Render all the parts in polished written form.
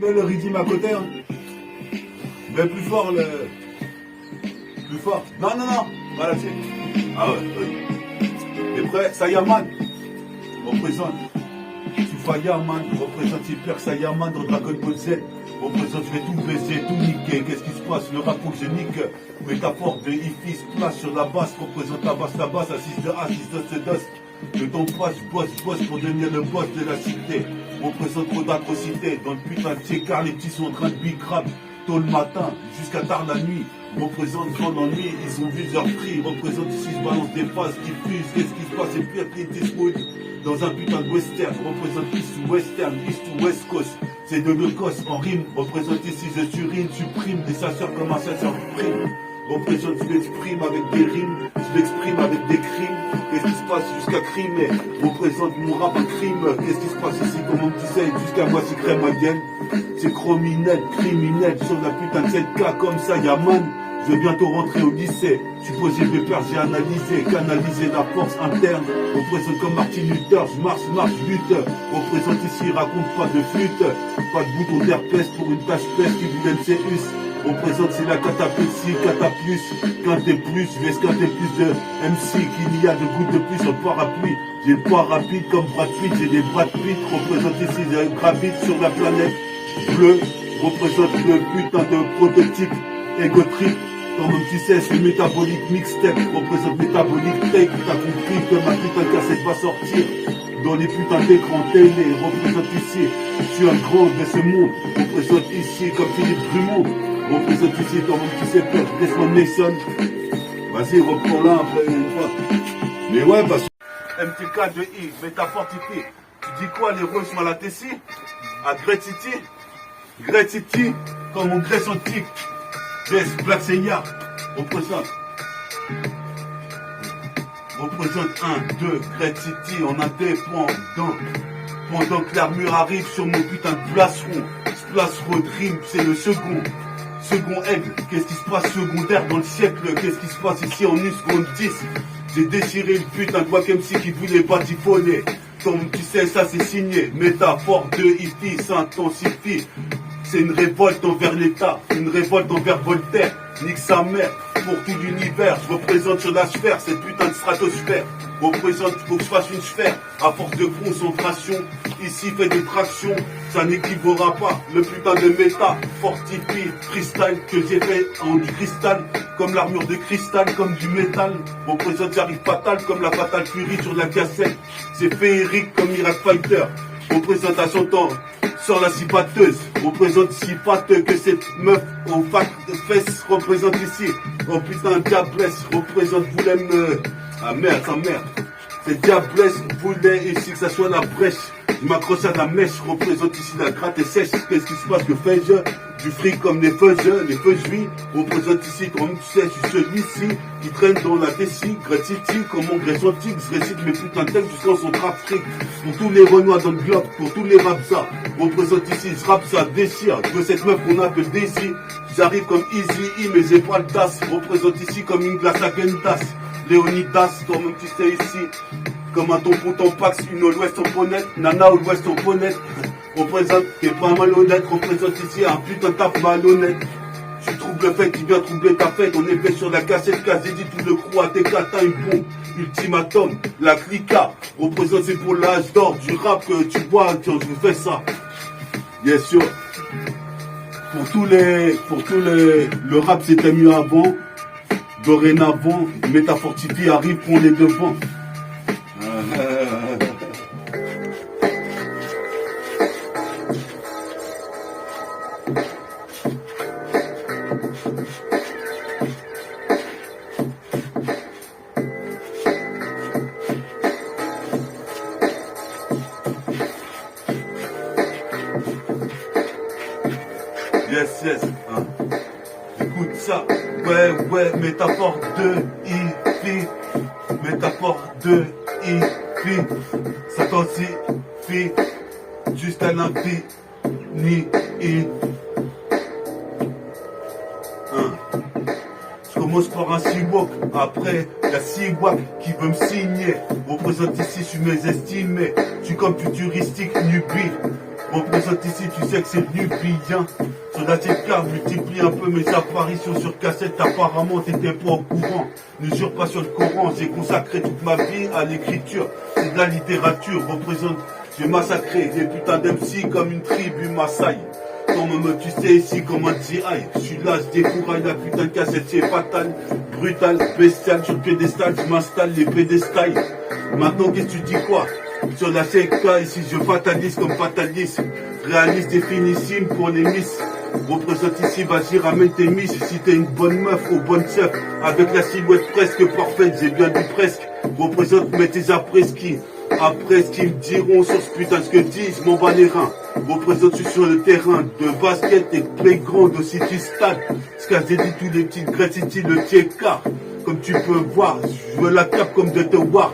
Le rythme à côté, hein. Mais plus fort, le... Plus fort. Non, non, non. Voilà, c'est... Ah ouais, oui. T'es prêt? Saiyaman représente Sufayaman, représente Hyper Saiyaman dans Dragon Ball Z. Représente, je vais tout baiser, tout niquer. Qu'est-ce qui se passe? Le rap pour que je nique. Métaphore de Ify se place sur la basse. Représente la basse, assise de A, 6 de DOS. Le temps passe, je bosse pour devenir le boss de la cité. Représente trop d'atrocités. Dans le putain de car les petits sont en train de big rap. Tôt le matin, jusqu'à tard la nuit. Représente grand ennui, ils ont vu leur prix. Représente ici, se balance des phases qui fusent. Qu'est-ce qui se passe? C'est pire que Eastwood dans un putain de western. Représente East ou western, East ou west coast. C'est de l'Ecosse en rime. Représente ici, je surine, supprime des chasseurs comme un chasseur prime. Représente, je l'exprime avec des rimes, je l'exprime avec des crimes. Qu'est-ce qui se passe jusqu'à crimer? Représente mon rap un crime. Qu'est-ce qui se passe ici? Comment tu sais? Jusqu'à moi c'est crème indienne. C'est criminel, sur la putain de 7K comme ça, Yaman. Je vais bientôt rentrer au lycée. Supposé de peur, j'ai analysé, canalisé la force interne. Représente comme Martin Luther, je marche, lutte. Représente ici, raconte pas de flûte. Pas de bouton d'herpès pour une tache peste qui vous donne Céus. Représente c'est la catapultie, cataplus. Quinté plus, je vais esquinter plus de MC qu'il y a de gouttes de plus en parapluie. J'ai le poids rapide comme Brad Pitt, j'ai des Brad Pitt. Représente ici, j'ai gravite sur la planète bleue. Représente le putain de prototype Ego Trip. Comme tu sais, c'est métabolique mixtape. Représente métabolique tape. T'as compris que ma putain de cassette va sortir dans les putains d'écrans télé. Représente ici, je suis un grand de ce monde. Représente ici comme Philippe Drummond. Représente ici comme tu sais, Père Desmond Mason. Vas-y, reprends là après une fois. Mais ouais, parce que MTK de I, métaphore typée. Tu dis quoi, les Roses Malatessi? À Great City? Great City, comme mon Grèce antique. Yes, Black Seigneur, représente 1, 2, Great City, en indépendant. Pendant que l'armure arrive sur mon putain de placeron. Ce placeron dream, c'est le second aigle. Qu'est-ce qui se passe secondaire dans le siècle? Qu'est-ce qui se passe ici en 1 seconde 10? J'ai déchiré le putain de Wack MC qui voulait batifonner. Comme tu sais, ça c'est signé. Métaphore de Ify s'intensifie. C'est une révolte envers l'État, une révolte envers Voltaire. Nique sa mère pour tout l'univers. Je représente sur la sphère, cette putain de stratosphère. Représente, faut que je fasse une sphère. À force de concentration, ici fait des tractions. Ça n'équivaudra pas. Le putain de méta, fortifie, cristal que j'ai fait en du cristal. Comme l'armure de cristal, comme du métal. Représente, j'arrive fatal comme la fatale furie sur la cassette. C'est féerique comme Miracle Fighter. Représentation temps. Sur la cipateuse, représente si pâteux que cette meuf aux fesses représente ici. Oh putain, diablesse, représente voulait me... Ah merde, sa mère. C'est diablesse, voulait ici que ça soit la brèche. Je m'accroche à la mèche, représente ici la gratte et sèche. Qu'est-ce qui se passe? Que fais-je? Du fric comme les feux juifs. Représente ici, comme tu sais, je suis celui-ci qui traîne dans la Tessie. Great City, comme mon Grèce antique, je récite mes putains de textes jusqu'en son trap fric. Pour tous les renois dans le globe, pour tous les rapsas. Représente ici, je rappe ça déchire. De cette meuf qu'on appelle Daisy. J'arrive comme Easy E, mes épaules tassent. Représente ici comme une glace à Gentas. Léonidas, toi-même tu sais ici. Comme un tampon tampax, une au l'ouest en ponette, nana au l'ouest en ponette. Représente, t'es pas malhonnête, représente ici un putain de taf malhonnête. Tu troubles le fait qui vient troubler ta fête, on est fait sur la cassette, casé dit tout le crew à tes catins, une bombe. Ultimatum, la clica, représente c'est pour l'âge d'or du rap que tu vois, quand je fais ça. Bien sûr. Le rap c'était mieux avant. Dorénavant, Métafortifie arrive pour les devants. Yes. Écoute ça. Ouais, métaphore de Ify. Métaphore de Ify. Ça t'ensifie. Juste à l'infini. Je commence par un Seawalk, après la Seawalk qui veut me signer. Représente ici, je suis mésestimé. Je suis comme futuristique nubie. Représente ici, tu sais que c'est venu bien. Sur la carte, multiplie un peu mes apparitions sur cassette. Apparemment, t'étais pas au courant. Ne jure pas sur le Coran. J'ai consacré toute ma vie à l'écriture. C'est de la littérature. Représente, j'ai massacré des putains d'MC comme une tribu Maasai. Comme tu sais ici comme un GI. Je suis là, je découraille la putain de cassette. C'est fatal, brutal, bestial. Sur le piédestal, je m'installe les pédestals. Maintenant, qu'est-ce que tu dis quoi? Sur la CK, ici, je fatalise comme fatalisme. Réalise définissime pour les miss. Représente ici, vas-y, ramène tes miss. Si t'es une bonne meuf ou bonne chef, avec la silhouette presque parfaite, j'ai bien dit presque. Représente, mets tes après-ski. Après ce qu'ils me diront sur ce putain de ce que disent, m'en bats les reins. Représente, je suis sur le terrain de basket et playground au City Stade. Ce qu'a dit tous les petites Great City, le tiers-quart. Comme tu peux voir, je veux la cape comme de The War.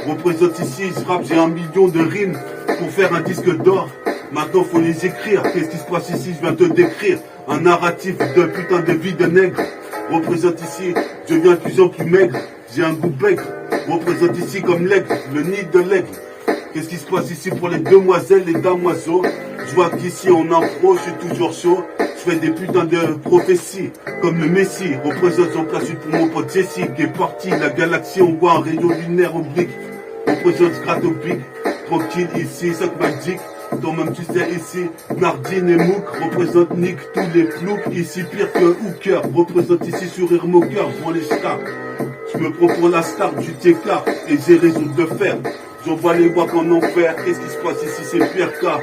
Représente ici, je rappe, j'ai 1 million de rimes pour faire un disque d'or. Maintenant faut les écrire, qu'est-ce qui se passe ici, je viens te décrire. Un narratif de putain de vie de nègre. Représente ici, je deviens de plus en plus maigre. J'ai un goût bègre. Représente ici comme l'aigle, le nid de l'aigle. Qu'est-ce qui se passe ici pour les demoiselles, les damoiseaux? Je vois qu'ici en impro, je suis toujours chaud. Je fais des putains de prophéties, comme le Messie. Représente, j'en place une pour mon pote Jesse, qui est parti. La galaxie, on voit un rayon lunaire oblique. Représente, gratte au pic. Tranquille ici, ça que magique. Toi-même tu sais ici, Nardine et Mouk. Représente Nick, tous les ploucs. Ici pire que Hooker. Représente ici sourire moqueur pour les stars. Je me prends pour la star du TK et j'ai raison de faire. J'envoie les bois en enfer. Qu'est-ce qui se passe ici, c'est pire qu'à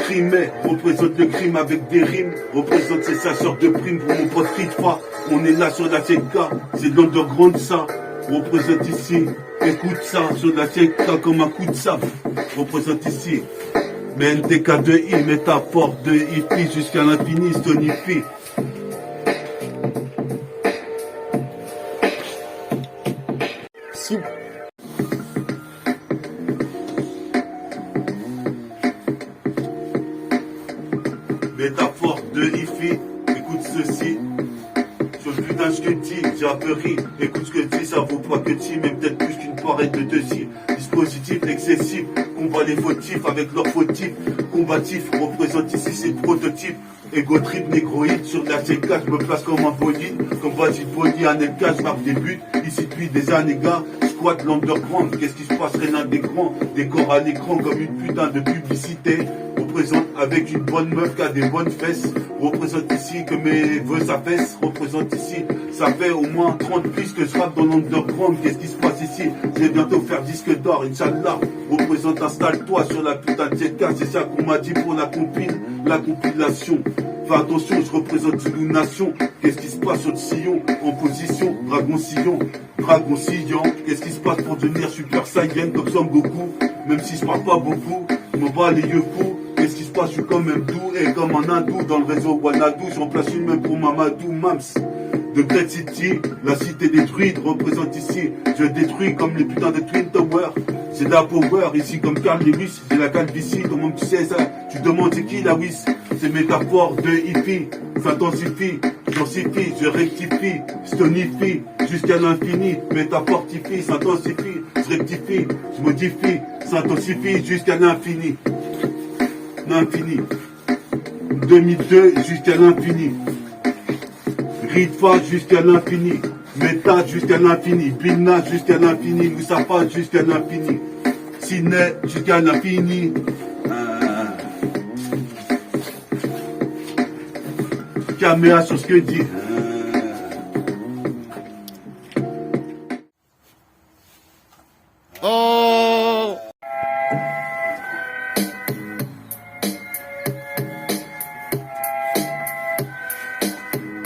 Crimée. Représente le crime avec des rimes. Représente ses chasseurs de primes pour mon pote Ritfa. On est là sur la CK, c'est de l'underground ça. Représente ici, écoute ça, sur la CK comme un coup de sable. Représente ici, mais NTK de I, métaphore de hippie jusqu'à l'infini, stonifie. Métaphore de hi-fi, écoute ceci. Sur le putain ce que dis, j'ai un peu ri. Écoute ce que dis, ça vaut pas que ti, mais peut-être plus qu'une parade de deuxi. Dispositif excessif, combat les fautifs avec leurs fautifs. Combatif, représente ici ces prototypes. Ego trip, négroïde, sur la CK, je me place comme un bolide. Comme vas-y body, un LK, je marque des buts. Ici depuis des années, gars, squat l'underground. Qu'est-ce qui se passe, rien d'écran, décor à l'écran comme une putain de publicité. Représente avec une bonne meuf qui a des bonnes fesses. Représente ici que mes vœux s'affaissent. Représente ici, ça fait au moins 30 pistes que je rappe dans l'underground. Qu'est-ce qui se passe ici? Je vais bientôt faire disque d'or, Inch'Allah. Représente, installe-toi sur la putain de ZK. C'est ça qu'on m'a dit pour la compilation. Fais attention, je représente une nation. Qu'est-ce qui se passe sur le sillon? En position, dragon sillon. Qu'est-ce qui se passe pour devenir super saiyan comme Son Goku? Même si je parle pas beaucoup, je me bats les yeux fous. Qu'est-ce qui se passe? Je suis comme un doux et comme un hindou dans le réseau Wanadu. J'en place une même pour Mamadou Mams. De Great City, la cité des druides représente ici. Je détruis comme les putains de Twin Towers. J'ai de la power ici comme Carl Lewis. J'ai la calvitie, comment tu sais ça? Tu demandes c'est qui la Wiss? C'est métaphore de hippie. S'intensifie, j'ensifie, je rectifie, stonifie, jusqu'à l'infini. Métaphortifie, s'intensifie, je rectifie, je modifie, s'intensifie jusqu'à l'infini. L'infini. 2002 jusqu'à l'infini. Ritfa jusqu'à l'infini. Méta jusqu'à l'infini. Bina jusqu'à l'infini. Moussafa jusqu'à l'infini. Ciné jusqu'à l'infini. Caméra sur ce que dit. Oh!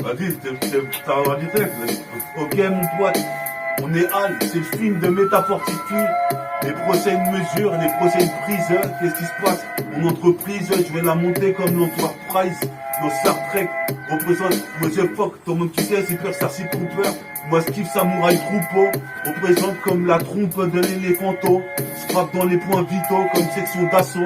Vas-y, t'as avoir du texte. Ok mon pote, on est Al, c'est le film de Métaphortifie. Les prochaines mesures, les prochaines prises, qu'est-ce qui se passe? Mon entreprise, je vais la monter comme l'Enterprise dans Star Trek. Représente, moi je fuck, toi même tu sais, c'est peur Starship Trooper. Moi je kiffe Samouraï Troupeau. Représente comme la trompe de l'éléphanto. Je frappe dans les points vitaux comme section d'assaut.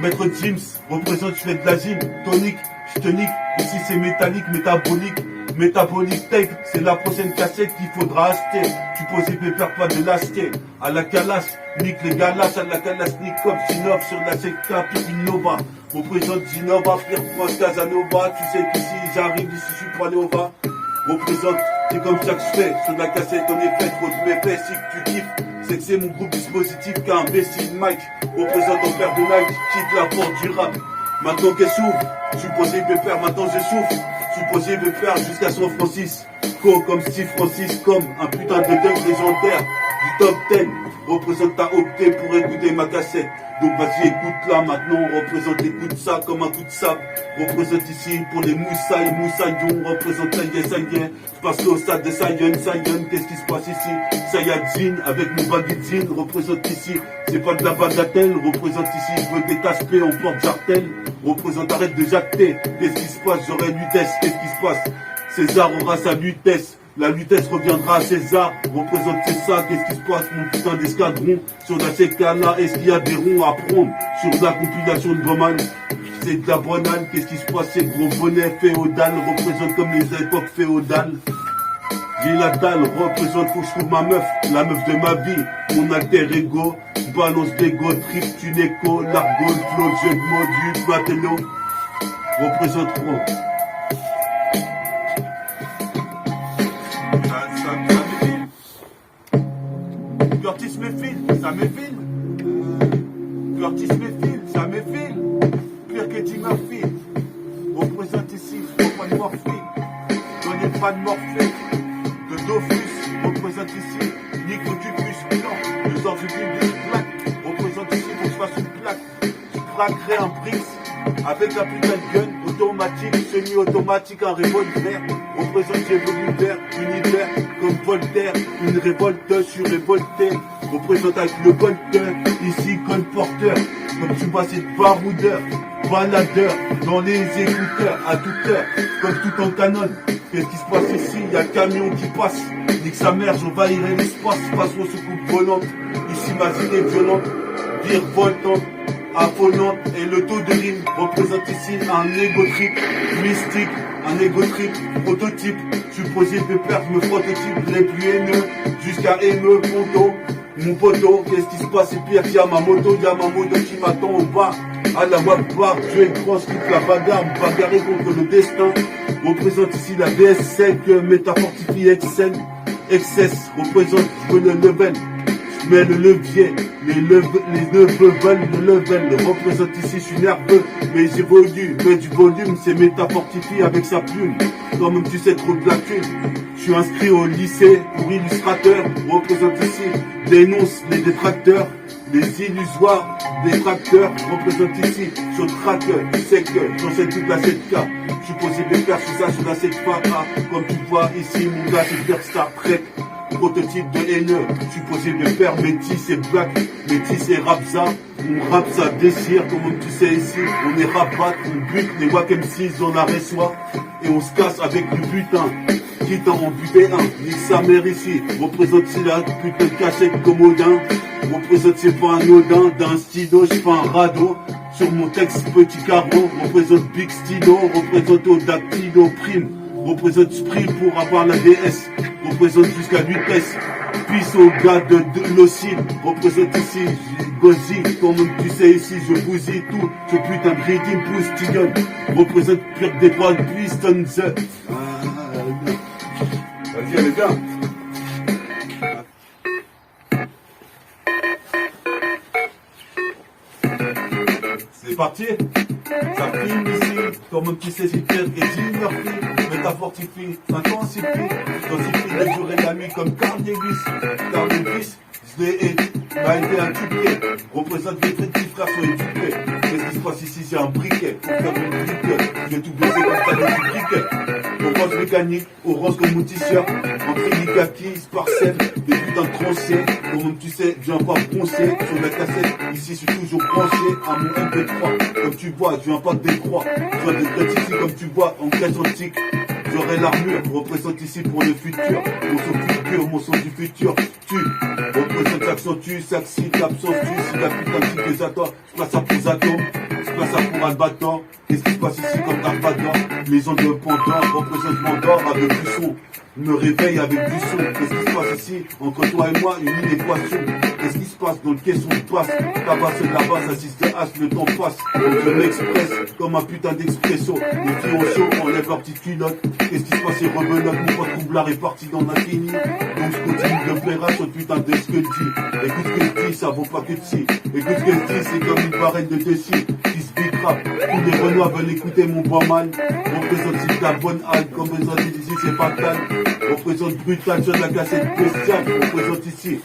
Maître James, représente, je fais de la gym, tonique, je te nique. Ici c'est métallique, métabolique. Métabolique Tape, c'est la prochaine cassette qu'il faudra acheter. Tu poses tes perds pas de l'acheter. À la calache, nique les galas, à la Kalashnikov, Sinov sur la secta, Nova. Représente Ginova, Pierre France, Casanova. Tu sais qu'ici j'arrive, ici je suis pas Nova. Représente, c'est comme ça que je fais. Sur de la cassette en effet, trop de méfaits. Si que tu kiffes, c'est que c'est mon groupe dispositif qu'un imbécile Mike. Représente en père de Nike, quitte la porte du rap. Maintenant qu'elle s'ouvre, je suis posé de faire, maintenant je souffre. Je suis posé de faire jusqu'à San Francisco. Comme Steve Francis, comme un putain de dunk légendaire du top 10. Représente, t'as opté pour écouter ma cassette. Donc vas-y, écoute là, maintenant on représente, écoute ça comme un coup de sable. Représente ici pour les moussailles, moussaillons. Représente ça y est, je passe au stade de Sayon, qu'est-ce qui se passe ici? Sayadzine, avec mon bagidine, représente ici. C'est pas de la bagatelle, représente ici. Je veux des taspés en porte-jartel. Représente, arrête de jacter. Qu'est-ce qui se passe? J'aurai Lutèce, qu'est-ce qui se passe? César aura sa Lutèce. La Lutèce reviendra à César, représente c'est ça, qu'est-ce qui se passe mon putain d'escadron? Sur la CK-là, est-ce qu'il y a des ronds à prendre? Sur la compilation de Boman, c'est de la banane, qu'est-ce qui se passe? C'est gros bonnet féodal, représente comme les époques féodales. J'ai la dalle, représente, faut que je trouve ma meuf, la meuf de ma vie, mon alter ego, balance d'ego, trip, tuneco, l'argot, le flow, jeu de mots, du matelot, représente trop. Curtis Mayfield, ça m'effile. Curtis Mayfield, ça m'effile. Pire qu'Eddie Murphy. Représente ici, pas de morphine. Donnez pas de morphine. De Dofus, représente ici. Nico Dupus, non. Je sors du public, plaque. Représente ici, faut que je fasse une plaque. Je craquerai un Brix. Avec la putain de gun, automatique, semi-automatique, un revolver. Représente l'évoluteur, univers, comme Voltaire, une révolte, je suis révolté. Représente avec le bolteur, ici colporteur. Comme tu vois, c'est baroudeur, baladeur, dans les écouteurs, à toute heure, comme tout en canon. Qu'est-ce qui se passe ici? Y a le camion qui passe. Nique sa mère, j'envahirai l'espace, passe-moi ce coup volante. Ici, ma idée violente, virevoltante. Affolante et le taux de rime représente ici un égo trip mystique, un égo trip prototype. Je suis posé de perdre, je me frotte au type les plus haineux jusqu'à haineux ponto. Mon poteau, qu'est-ce qui se passe? C'est pire qu'il y a ma moto qui m'attend au bas. À la Wakbar, Dieu est grand, toute la bagarre, me bagarrer contre le destin. Représente ici la DS5, métafortifie Excel. Excess, représente, je veux le level. Mais le levier, les neveux veulent le level. Représente ici, je suis nerveux, mais j'évolue. Mais du volume, c'est métafortifié avec sa plume. Comme tu sais, trop de lacunes. Je suis inscrit au lycée pour illustrateur. Représente ici, dénonce les détracteurs, les illusoires détracteurs. Représente ici, sur le tracker, tu sais que j'enseigne toute la 7K. Je suis posé de faire sur ça, sur la 7K. Comme tu vois ici, mon gars, c'est faire Star Trek. Prototype de haineux, je suis possible de faire métis et black, métis et rapza, on rap ça déchire, comme tu sais ici, on est rabat, on bute les Wack M6, on la reçoit, et on se casse avec le butin, quitte à en buter un, nique sa mère ici, représente si la putain de cachette commodin, représente c'est pas un odin, d'un stylo, je fais un radeau, sur mon texte petit carreau, représente Big Stylo, représente au dactylo prime, représente Sprint pour avoir la DS, représente jusqu'à 8 S, pisse au gars de l'Ocile, représente ici, Gozi, comme tu sais ici, je bousille tout, ce putain de rythme poustillonne, représente pire des balles, Pistons. Vas-y, elle est bien. C'est parti. Ça filme ici, comme tu sais, c'est Pierre et Eddie Murphy, métafortifie, intensifie, densifie les jours et la nuit comme Carnegus, je l'ai m'a été inculqué, représente les traits de frères sont éduqués. Qu'est-ce qui se passe ici? C'est un briquet, pour faire une briquet, je vais tout baisser comme ça dans une briquet. Orange mécanique, orange comme mon t-shirt, entre kaki, sparcelle, des putains de tranchées, comme tu sais, je viens pas bronzer sur la cassette, ici je suis toujours branché à mon MP3, comme tu vois, je viens pas de décroît, je viens de tête ici comme tu vois, en caisse antique. J'aurai l'armure, représente ici pour le futur. Mon son futur, mon son du futur. Tu représente s'accentue, s'accite, absence, tu. Si la putain de des attends, je place ça pour Zato, je place ça pour Albator. Qu'est-ce qui se passe ici comme Dark Vador? Maison de Pandore, représente Mandor avec du son. me réveille avec du son. Qu'est-ce qui se passe ici? Entre toi et moi, une équation. Qu'est-ce qui se passe dans le caisson de passe? Tabasse de la base, assiste H, le temps passe. Je m'expresse comme un putain d'expresso. Les filles ont chaud, enlève leur petite culotte. Qu'est-ce qui se passe? Et rebelote, mon pote troublard est parti dans l'infini. Donc je continue de plaire à ce putain de ce que je dis. Écoute ce que je dis, ça vaut pas que de si. Écoute ce que je dis, c'est comme une barrette de décis qui se bitrap. Tous les renois veulent écouter mon bois mal. Représente ici de la bonne halle, comme besoin d'ici c'est fatal. Représente brutal sur la cassette bestiale. Représente ici,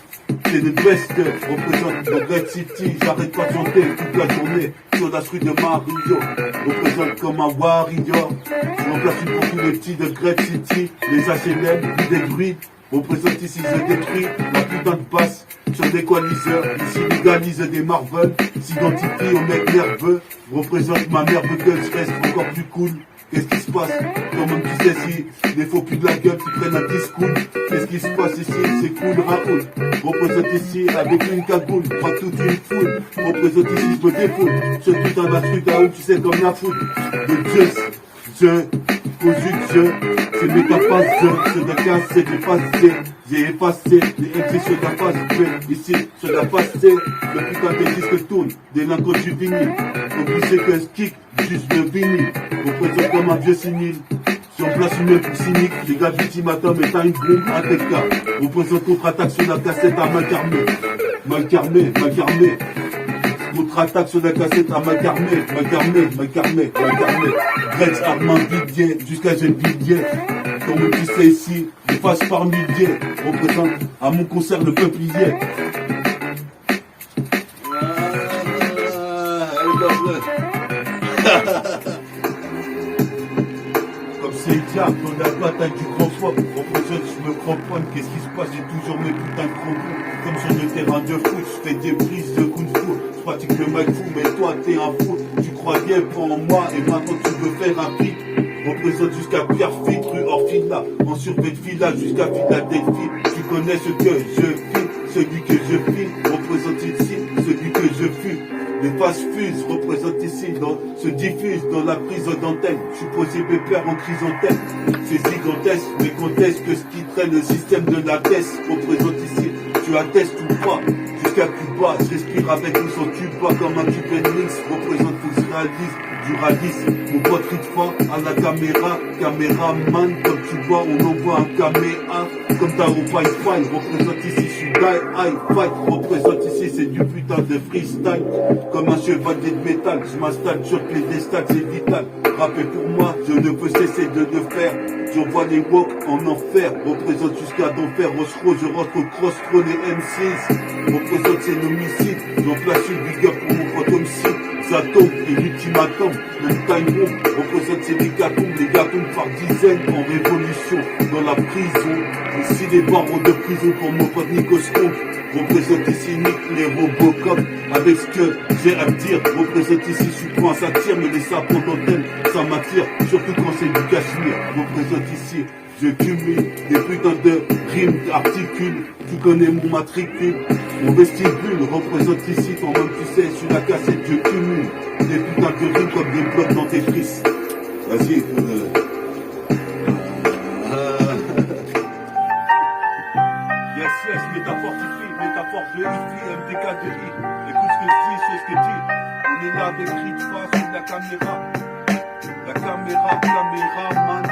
c'est le best. Représente le Red City, j'arrête pas de chanter toute la journée sur la rue de Mario. Représente comme un warrior. Je remplace une pour tous les petits de Great City. Les HLM, les détruits. Représente ici, je détruis la putain de basse sur des coaliseurs. Ici, légalise des Marvel, s'identifie aux mecs nerveux. Représente ma mère de gueule, je reste encore plus cool. Qu'est-ce qui se passe? Toi-même tu sais si les faux plus de la gueule qui prennent un discours. Qu'est-ce qui se passe ici? C'est cool, Raoul. Représente ici avec une cagoule, pas toute une foule. Représente ici, je me défoule. Ce putain d'un truc à où tu sais comme la foule. De Dieu, c'est métaphase, c'est de casse, c'est de passé. J'ai effacé les MC sur la face B. Ici, sur la face C, le putain de disque tourne, délinquant du vinyle. Obligé que je kick, juste le vinyle. Représente comme un vieux sénile. Si on place une œuvre cynique, les gars du matin mais t'as une bombe à TK. Représente contre-attaque sur la cassette à mal carmé. Contre-attaque sur la cassette à mal carmé. Dreads, Armand, Didier, jusqu'à j'ai le billet. Comme tu sais ici, je passe par milliers. Représente à mon concert le peuplier. Comme c'est diable dans la bataille du grand foie. Représente, je me cramponne. Qu'est-ce qui se passe? J'ai toujours mes putains de crampons. Comme sur le terrain de foot, je fais des prises de kung fu. Je pratique le mec fou, mais toi t'es un fou. Tu croyais pas en moi et maintenant tu veux faire un pic. Représente jusqu'à Pierrefitte, rue Orfila, en survêt de village jusqu'à Philadelphie. Tu connais ce que je file, celui que je file. Représente ici, celui que je fuis. Les faces fusent, représente ici, se diffusent dans la prise d'antenne. Je suis posé pépère en chrysanthème. C'est gigantesque, mais conteste que ce qui traîne le système de la tête. Représente ici, tu attestes ou pas. Jusqu'à Cuba, je respire avec ou sans Cuba comme un tube mix. Représente tout se réalise. Du radis, mon pote Ritfa à la caméraman, comme tu vois, on envoie un caméra, comme ta Wi-Fi, représente ici, je suis die, fight, représente ici, c'est du putain de freestyle, comme un chevalier de métal, je m'installe sur les piédestal, c'est vital, rapper pour moi, je ne peux cesser de le faire, j'envoie les walks en enfer, représente jusqu'à d'enfer, Rochereau, je rentre au cross, trop les M6, représente c'est l'homicide, j'en place une big up pour mon pote homicide. Ça tombe et l'ultimatum, le time bomb, représente ces mécatombes, les gatombes par dizaines en révolution dans la prison. Ici les barreaux de prison pour mon pote Nicoscope, représente ici Nick les Robocop, avec ce que j'ai à dire, représente ici je suis point ça tire, mais les sapons d'antenne ça m'attire, surtout quand c'est du cachemire, représente ici. Je cumule des putains de rimes, d'articules, tu connais mon matricule, mon vestibule représente ici, toi-même tu sais, sur la cassette je cumule des putains de rimes comme des blocs dans tes frises. Vas-y, yes, métaphore de IFI, MDK de I. Écoute ce que je dis, c'est ce que je dis. On est là avec Ritfa sur la caméraman.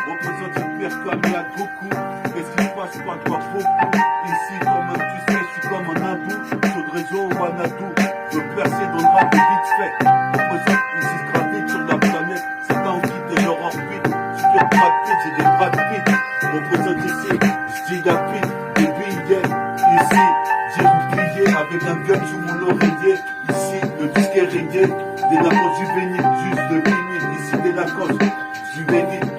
Représente une pierre comme il y a beaucoup. Qu'est-ce qui se passe, je parle pas beaucoup. Ici, comme tu sais, je suis comme un hindou. Sur le réseau Wanadou, je veux percer dans le rap vite fait. Représente ici, se gravite sur la planète. Certains ont quitté leur orbite. Super Brad Pitt, j'ai des Brad Pitt. Représente ici, je dis la pite, des billets. Ici, j'ai oublié avec un gun sous mon oreiller. Ici, le disque est rayé. Des lacances juvéniles, juste de vinyle. Ici, des lacances juvéniles.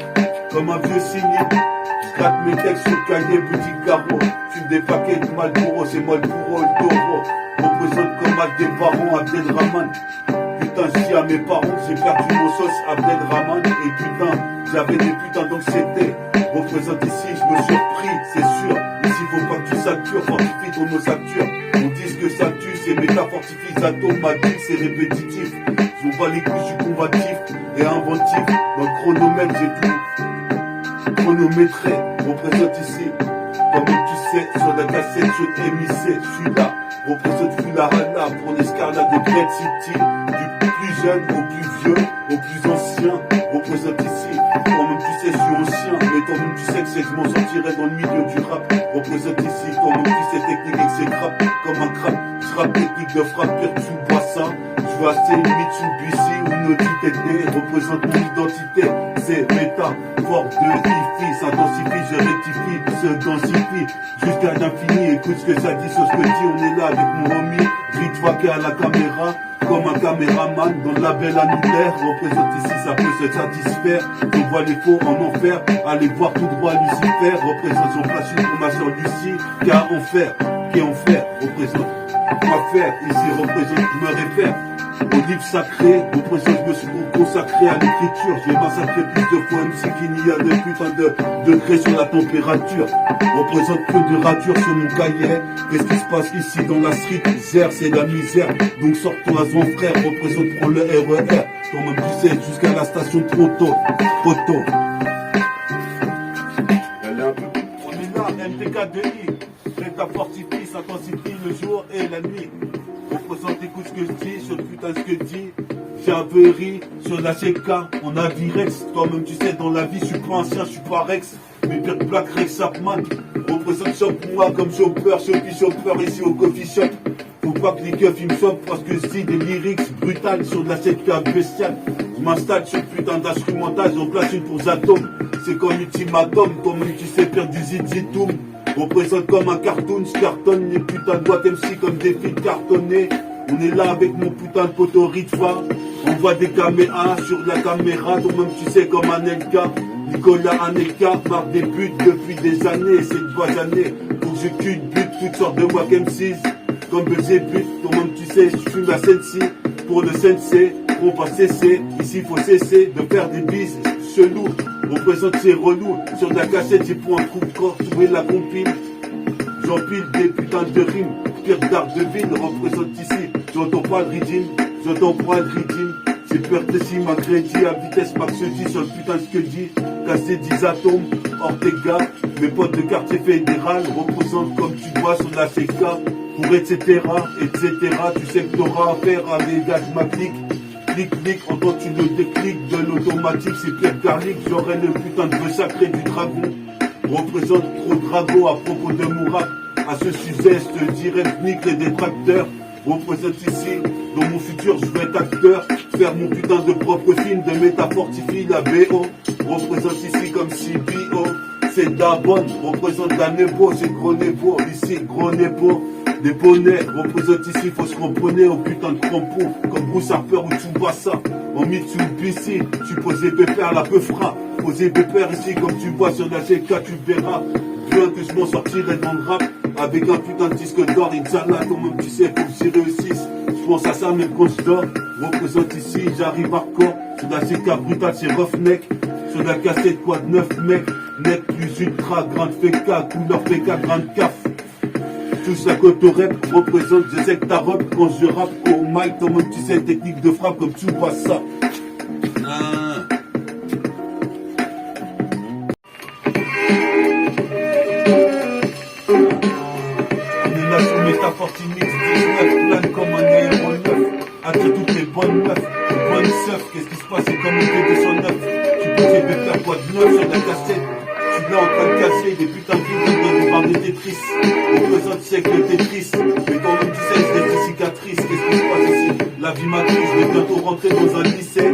Comme un vieux cynique, je gratte mes textes sur le cahier, boutique Garo. Fume des paquets de Malboro, c'est moi le bourreau, le taureau. Représente comme à des parents, Abdelrahman. Putain, je dis à mes parents, j'ai perdu mon sauce, Abdelrahman. Et putain, j'avais des putains d'anxiété. Représente ici, je me suis repris, c'est sûr. Ici, faut pas que tu satures, fortifie ton ossature. On dit que ça tue, c'est métafortifie, ça tombe, ma vie, c'est répétitif. Je vois les couilles, je suis combatif et inventif. Dans le chronomètre, j'ai tout. chronométré, représente ici. Comme tu sais, sur la cassette, je t'ai missé, celui-là. Représente Fulahana pour l'escarlate de Great City. Du plus jeune au plus vieux, au plus ancien. Représente ici. Toi-même tu sais, je suis ancien. Mais toi-même tu sais que c'est que je m'en sortirai dans le milieu du rap. Représente ici. Toi-même tu sais technique et que c'est crap. Comme un crap. Je rappe technique de frappe, pire tu bois ça. Je veux assez Mitsubishi ou une TT. Représente mon identité. C'est méta. Fort de hi-fi. S'intensifie, je rectifie. Se densifie. Jusqu'à l'infini. Écoute ce que ça dit sur ce que dit. On est là avec mon homie. Ritwaka à la caméra. Comme un caméraman dans le label annulaire. Représente ici, ça peut se satisfaire. On voit les faux en enfer. Allez voir tout droit Lucifer. Représente son flash pour ma soeur Lucie. Car enfer, qui enfer. Représente quoi faire. Ici représente, je me réfère au livre sacré. Représente, je me suis consacré à l'écriture. J'ai massacré plus de fois MC qu'il n'y a de putain de degrés sur la température. Représente que de ratures sur mon cahier. Qu'est-ce qui se passe ici dans la street? Zère, c'est la misère. Donc sors-toi à son frère. Représente, prends le RER. Toi-même tu sais, jusqu'à la station trop tôt. Elle est un peu... On est là, MTK2I. L'état fortifie, s'intensifie le jour et la nuit. Représente, écoute ce que je dis, sur le putain ce que je dis. J'averie sur la CK, on a Virex. Toi-même tu sais, dans la vie, je suis pas ancien, je suis pas Rex. Mais pire que Black Rex Sapman. Représente shop-moi comme chopper, chopper ici au coffee shop. Faut pas que les keufs ils me chopent parce que je dis des lyrics brutales sur de la CK bestiale. Je m'installe sur putain d'instrumental, j'en place une pour Zatom. C'est comme ultimatum, toi-même tu sais, pire du zizitoum. Représente comme un cartoon, je cartonne les putains de boîtes MC comme des fils cartonnés. On est là avec mon putain de poteau Ritva. On voit des caméras sur la caméra, toi-même tu sais comme un LK. Nicolas Anelka, marre des buts depuis des années, c'est une bonne année. Faut que je bute toutes sortes de wack MCs. Comme Belzébuth, toi-même tu sais, je fume la Sensi. Pour le sensei, on va cesser. Ici faut cesser de faire des bises chelous. Représente ces relous. Sur la cassette, j'ai pour un coup de corps, trouver la compile. J'empile des putains de rimes. Pire d'art de ville, représente ici. J'entends pas le redeem, j'entends pas le redeem. C'est peur de si ma crédit à vitesse max dit sur le putain de ce que dit. Casser 10 atomes, Ortega. Mes potes de quartier fédéral représentent comme tu vois sur la CK. Pour etc. Tu sais que t'auras affaire à des gars de ma clique. Clic, entends-tu le déclic de l'automatique, c'est Pierre Garlic, j'aurai le putain de vœu sacré du dragon. Représente trop drago à propos de mon rap. À ce sujet, je te dirais nique les détracteurs. Représente ici, dans mon futur, je veux être acteur. Faire mon putain de propre film, de métafortifie la BO. Représente ici comme CBO. C'est Dabon, représente la Nebo, c'est gros Nebo. Ici, gros Nebo. Des bonnets, représente ici, faut se remponner au putain de crampon. Comme Bruce Harper ou Tsubasa. En Mitsubishi, je suis posé pépère, la peu fera. Posé pépère ici, comme tu vois sur la GK, tu verras. Bien que je m'en sortirai dans le rap. Avec un putain de disque d'or, Inch'Allah, quand même tu sais, faut que j'y réussisse. Je pense à ça même quand je dors. Représente ici, j'arrive hardcore. Sur la CK brutale, c'est Roughneck. Sur la cassette, quoi de 9 mecs. Net plus ultra, grande FK, couleur FK, grande CAF. Tous la côte au rap, représente, je sais que ta robe quand je rappe au mic, toi même tu sais, technique de frappe comme tu vois ça. On est là sur Métafortimix, 19 plane comme un aéronef. Attire toutes les bonnes meufs, les bonnes seufs, qu'est-ce qui se passe, c'est comme une T209. Tu peux faire quoi de neuf sur la cassette. Je suis là en train de casser des putains de vides de voir des Tetris. Représente siècle Tetris. Mais quand même tu sais, je des cicatrices. Qu'est-ce qui se passe ici? La vie matrice, je vais bientôt rentrer dans un lycée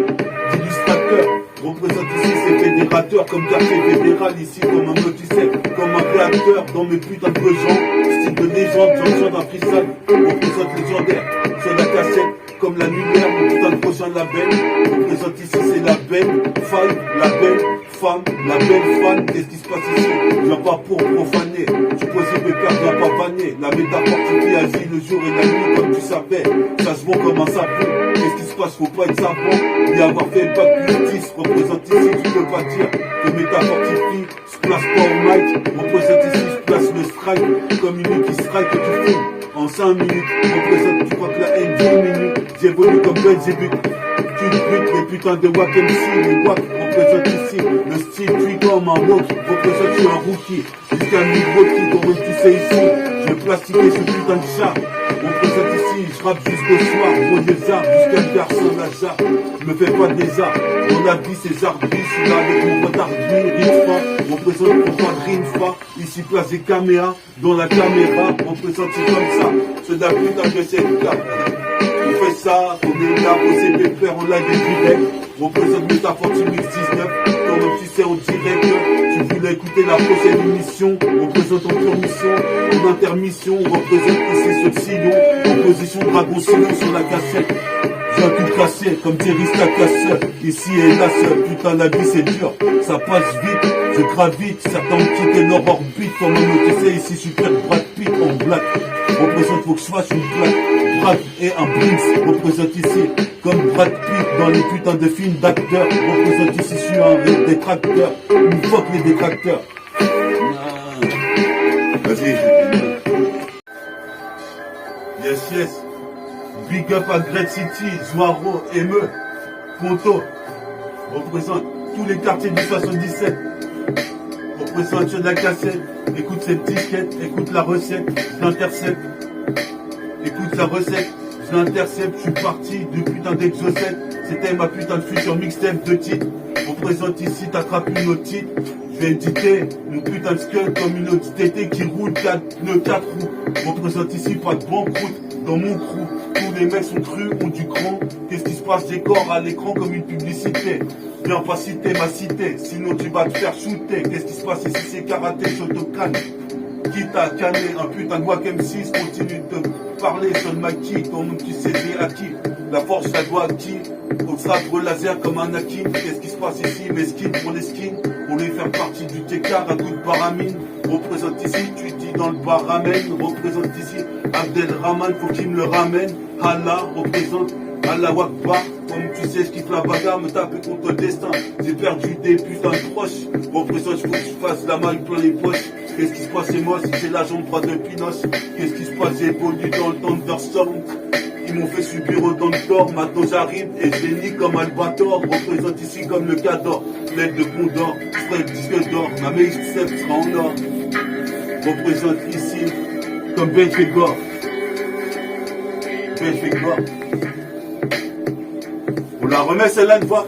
d'illustrateurs. Représente ici, c'est fédérateur comme quartier fédéral. Ici, comme un mec, tu sais, comme un réacteur dans mes putains de gens. Style de légende, j'en d'un freestyle. Représente légendaire sur la cassette. Comme la lumière, mon putain de prochain label. Représente ici, c'est la belle femme, la belle femme, la belle fan. Qu'est-ce qui se passe ici? Je viens pas pour profaner. Tu posais mes pères, viens pas vanner. La métaphore qui agit le jour et la nuit, comme tu savais. Ça se vend comme un savon. Qu'est-ce qui se passe? Faut pas être savant, ni avoir fait bac plus 10. Représente ici, tu peux pas dire que métafortifie se place pas au mic. Représente ici, je place le strike. Comme une qui strike que tu filmes en 5 minutes. Représente, tu crois que la haine diminue. J'évolue comme Belzébuth. Tu butes les putains de wack MC, les wack. représente ici. Le style, puis comme un autre, représente, je suis un rookie. Jusqu'à Milwaukee, comme tu sais ici. Je vais plastiquer ce putain de chat. Représente ici, je rappe jusqu'au soir. Gros des arbres, jusqu'à le garçon Lazare. Je me fais pas des arts. Dans la vie, c'est arbres. Je suis là avec mon retard Rinfa. Représente pour pas de Rinfa. Ici, place des caméras. Dans la caméra, représente comme ça. C'est d'un putain de CNK. On fait ça, on est là, on s'est fait faire en live et direct. Représente Métaphore Mix 19. Comme un petit c'est en direct. Tu voulais écouter la prochaine émission. Représente en permission, en intermission. Représente ici sur le sillon. En position dragon sillon sur la cassette. J'ai un tout cassé, comme Thierry Stacasseur. Ici et là, putain, la vie c'est dur. Ça passe vite, je gravite. Certains ont quitté leur orbite. Comme un tu sais, ici, super Brad Pitt en black. Représente, faut que je fasse une plaque. Brad et un Brinks. Représente ici, comme Brad Pitt dans les putains de films d'acteurs. Représente ici, je suis un détracteur. Une fuck les détracteurs. Vas-y. Yes, yes. Big up à Great City, Zoaro, Emeux, Ponto. Représente tous les quartiers du 77. Représente sur la cassette. Écoute cette disquette, écoute la recette, je l'intercepte. Écoute la recette, je l'intercepte. Je suis parti du putain d'Exocet. C'était ma putain de future mixtape de titre. Représente ici, t'attrapes une autre titre. Je vais éditer une putain de skull comme une autre TT qui roule 4 roues. Représente ici, pas de banqueroute. Dans mon crew, tous les mecs sont crus, ont du cran. Qu'est-ce qui se passe, des corps à l'écran comme une publicité. Viens pas citer ma cité, sinon tu vas te faire shooter. Qu'est-ce qui se passe ici, c'est karaté, Shotokan. Quitte à canner un putain de Wack M6, continue de parler sur le maquis. Ton nom tu sais c'est à qui. La force la doit à qui. Au sabre laser comme un Akin. Qu'est-ce qui se passe ici, mes skins pour les skins. Pour les faire partie du Tekar à coup de baramine. Représente ici, tu dis dans le bar ramène. Représente ici, Abdelrahman, faut qu'il me le ramène. Allah représente Allah Wakbar. Comme tu sais, je kiffe la bagarre, me taper contre le destin. J'ai perdu des putains de proches. Représente, faut que je fasse la maille plein les poches. Qu'est-ce qui se passe, c'est moi, si c'est la jambe droite de Pinos. Qu'est-ce qui se passe, j'ai évolué dans le Thunderstorm. Ils m'ont fait subir autant de tort, maintenant j'arrive et je les nie comme Albator. Représente ici comme le Cador, l'aide de Condor, je ferai le disque d'or, ma mixtape sera en or. Représente ici comme Belfegor. Belfegor. On la remet celle-là une fois.